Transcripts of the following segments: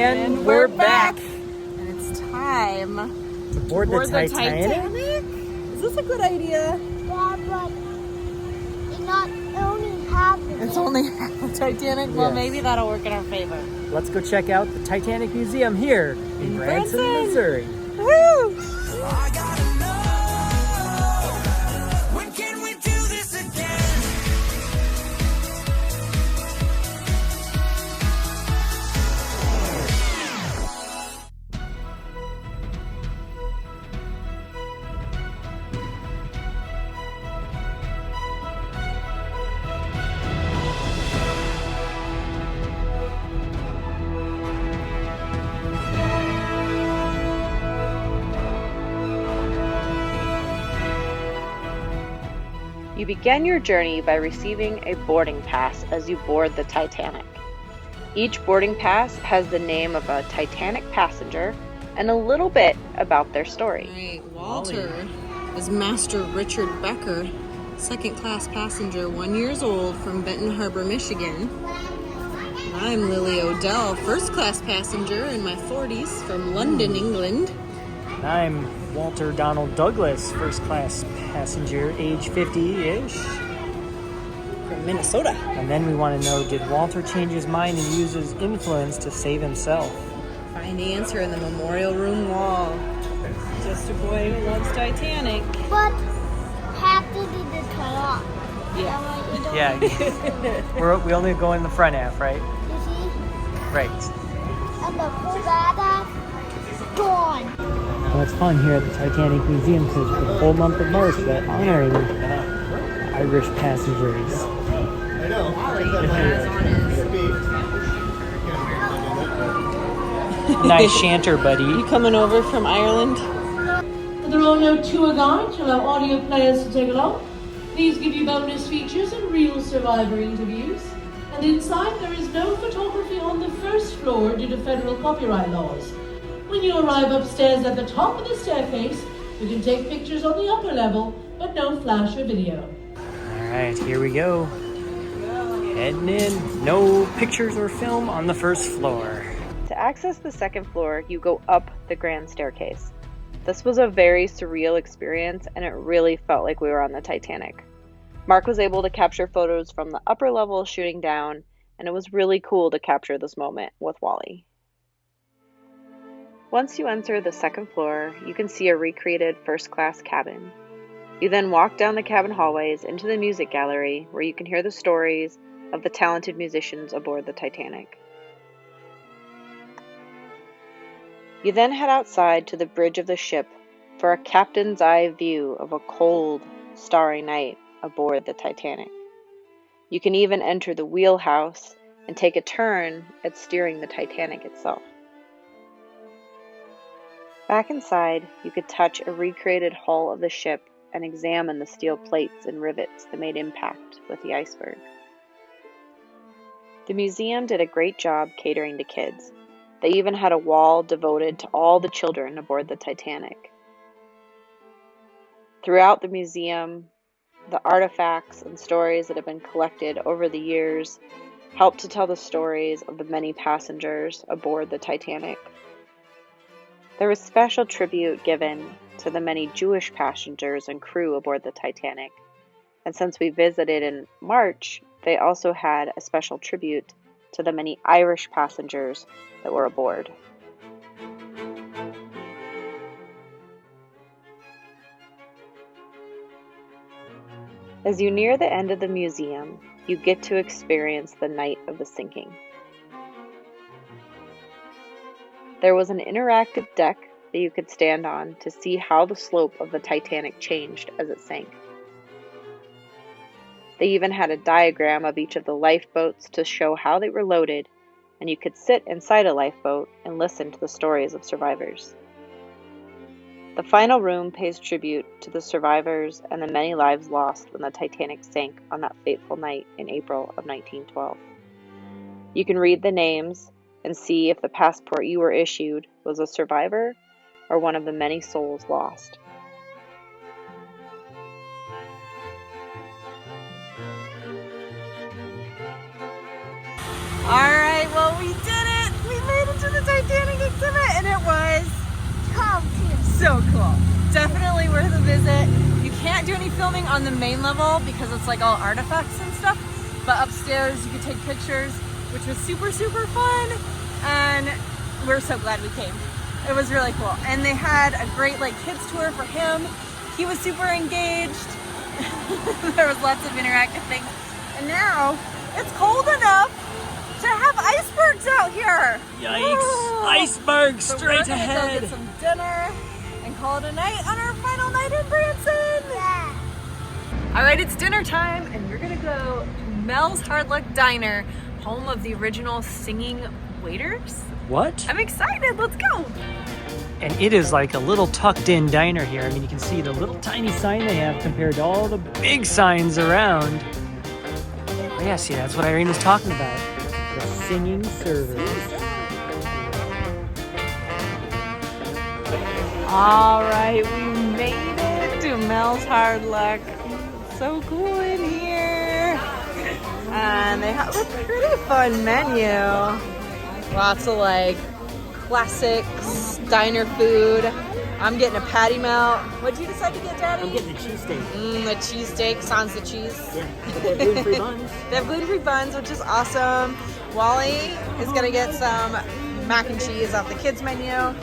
And we're back. And it's time to board the Titanic? Is this a good idea? Yeah, but it's not only half of It's it. only half the Titanic? Well, Yes. maybe that'll work in our favor. Let's go check out the Titanic Museum here in Branson, Branson. Missouri. Woo! I gotta know, when can we do this again? You begin your journey by receiving a boarding pass as you board the Titanic. Each boarding pass has the name of a Titanic passenger and a little bit about their story. Right, Walter is Master Richard Becker, second-class passenger, 1 year old, from Benton Harbor, Michigan. I'm Lily Odell, first-class passenger in my 40s, from London, England. I'm Walter Donald Douglas, first-class passenger, age 50-ish. From Minnesota. And then we want to know, did Walter change his mind and use his influence to save himself? Find the answer in the memorial room wall. Just a boy who loves Titanic. But half did the cut off. Yeah. Yeah, we only go in the front half, right? You see? Right. And the full back half, gone. Well, it's fun here at the Titanic Museum because for the whole month of March they're honoring Irish passengers. Nice shanter, buddy. You coming over from Ireland? There are no tour guides, allow audio players to take along. These give you bonus features and real survivor interviews. And inside there is no photography on the first floor due to federal copyright laws. When you arrive upstairs at the top of the staircase, you can take pictures on the upper level, but no flash or video. Alright, here we go. Heading in. No pictures or film on the first floor. To access the second floor, you go up the grand staircase. This was a very surreal experience, and it really felt like we were on the Titanic. Mark was able to capture photos from the upper level shooting down, and it was really cool to capture this moment with Wally. Once you enter the second floor, you can see a recreated first-class cabin. You then walk down the cabin hallways into the music gallery, where you can hear the stories of the talented musicians aboard the Titanic. You then head outside to the bridge of the ship for a captain's eye view of a cold, starry night aboard the Titanic. You can even enter the wheelhouse and take a turn at steering the Titanic itself. Back inside, you could touch a recreated hull of the ship and examine the steel plates and rivets that made impact with the iceberg. The museum did a great job catering to kids. They even had a wall devoted to all the children aboard the Titanic. Throughout the museum, the artifacts and stories that have been collected over the years help to tell the stories of the many passengers aboard the Titanic. There was special tribute given to the many Jewish passengers and crew aboard the Titanic, and since we visited in March, they also had a special tribute to the many Irish passengers that were aboard. As you near the end of the museum, you get to experience the night of the sinking. There was an interactive deck that you could stand on to see how the slope of the Titanic changed as it sank. They even had a diagram of each of the lifeboats to show how they were loaded, and you could sit inside a lifeboat and listen to the stories of survivors. The final room pays tribute to the survivors and the many lives lost when the Titanic sank on that fateful night in April of 1912. You can read the names and see if the passport you were issued was a survivor or one of the many souls lost. All right, well, we did it. We made it to the Titanic. out too. So cool. Definitely worth a visit. You can't do any filming on the main level because it's like all artifacts and stuff. But upstairs you could take pictures, which was super, super fun. And we're so glad we came. It was really cool. And they had a great like kids tour for him. He was super engaged. There was lots of interactive things. And now it's cold enough to have icebergs out here. Yikes! Woo! Iceberg So straight we're gonna ahead. go get some dinner and call it a night on our final night in Branson. Yeah. All right, it's dinner time, and we're gonna go to Mel's Hard Luck Diner, home of the original singing waiters. What? I'm excited. Let's go. And it is like a little tucked in diner here. I mean, you can see the little tiny sign they have compared to all the big signs around. But yeah, see, that's what Irene was talking about. The singing service. All right, we made it to Mel's Hard Luck. So cool in here. And they have a pretty fun menu. Lots of like classics, diner food. I'm getting a patty melt. What'd you decide to get, Daddy? I'm getting a cheesesteak. The cheesesteak, sans the cheese. Yeah, but they have gluten-free buns. They have gluten-free buns, which is awesome. Wally is gonna get some mac and cheese off the kids menu.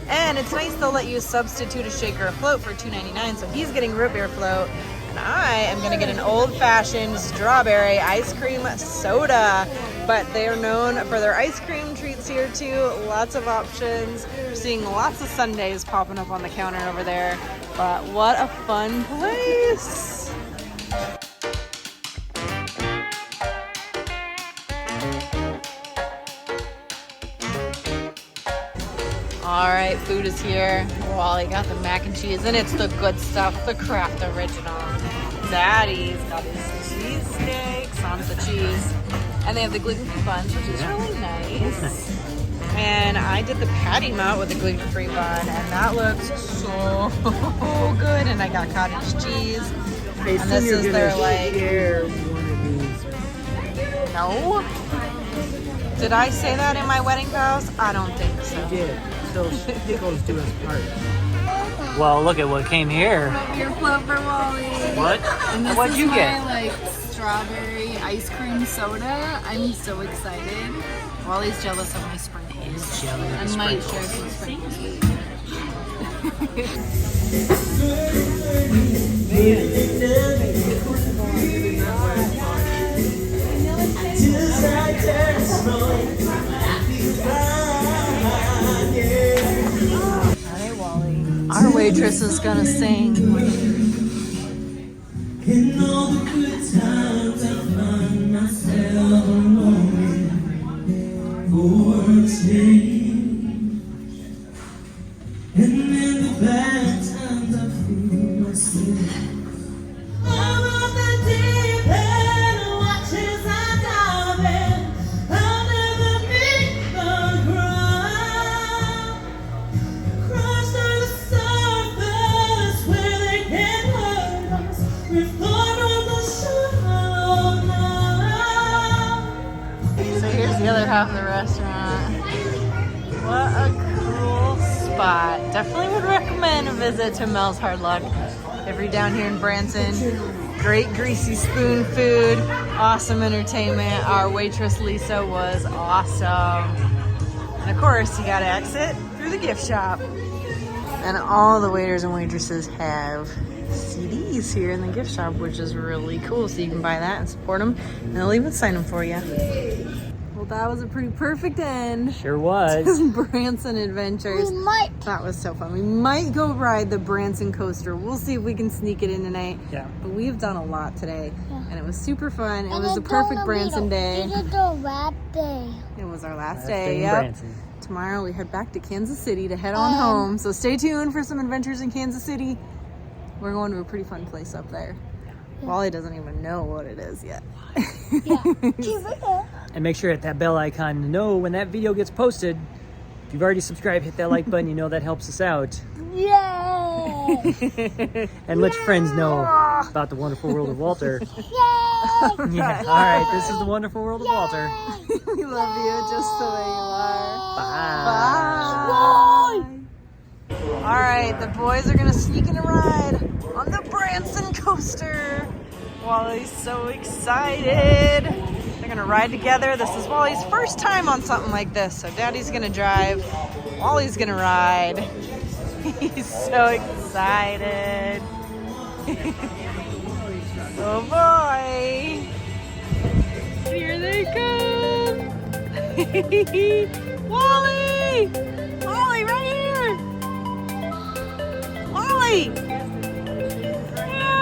And it's nice they'll let you substitute a shake or a float for $2.99. So he's getting root beer float. And I am gonna get an old-fashioned strawberry ice cream soda. But they are known for their ice cream treats here too. Lots of options. We're seeing lots of sundaes popping up on the counter over there. But what a fun place. All right, food is here. Wally got the mac and cheese, and it's the good stuff, the Kraft original. Daddy's got his cheesesteak, sans the cheese. And they have the gluten-free buns, which is really nice. And I did the patty melt with the gluten-free bun, and that looks so good. And I got cottage cheese. Hey, And this is their like... share one of these. No? Did I say that in my wedding vows? I don't think so. Yeah, so pickles do us part. Well, look at what came here. Beer float for Wally. What? And this What'd is you my, get? like, strawberry ice cream soda. I'm so excited. Wally's jealous of my sprinkles. I might share some sprinkles with Alright, Wally. Our waitress is gonna sing. In all the good times I find myself longing for a change. And in the bad times I feel myself. I'm on the deep end, watch as I dive in. I'll never meet the ground. Crash to the surface where they can't hurt us. We've gone on the shallow now. So here's the other half of the restaurant. What a cool spot. Definitely would recommend a visit to Mel's Hard Luck if you're down here in Branson. Great greasy spoon food, awesome entertainment. Our waitress Lisa was awesome. And of course, you gotta exit through the gift shop. And all the waiters and waitresses have CDs here in the gift shop, which is really cool. So you can buy that and support them, and they'll even sign them for you. Well, that was a pretty perfect end. Sure was. Branson Adventures. We might. That was so fun. We might go ride the Branson coaster. We'll see if we can sneak it in tonight. Yeah. But we've done a lot today, and it was super fun. It And was a it's perfect gonna be Branson day. It's the red day. It was our last Last day. day in Yep. Branson. Tomorrow we head back to Kansas City to head on home. So stay tuned for some adventures in Kansas City. We're going to a pretty fun place up there. Wally doesn't even know what it is yet. Yeah. Keep it there. And make sure to hit that bell icon to know when that video gets posted. If you've already subscribed, hit that like button. You know that helps us out. Yay! And let your friends know about the wonderful world of Walter. Yay! Yeah. All right. This is the wonderful world of Walter. We love you just the way you are. Bye. Bye. All right, the boys are gonna sneak in a ride on the Branson coaster. Wally's so excited. They're gonna ride together. This is Wally's first time on something like this. So Daddy's gonna drive, Wally's gonna ride. He's so excited. Oh boy. Here they come. Wally! Wally, right here! Wally! Yeah.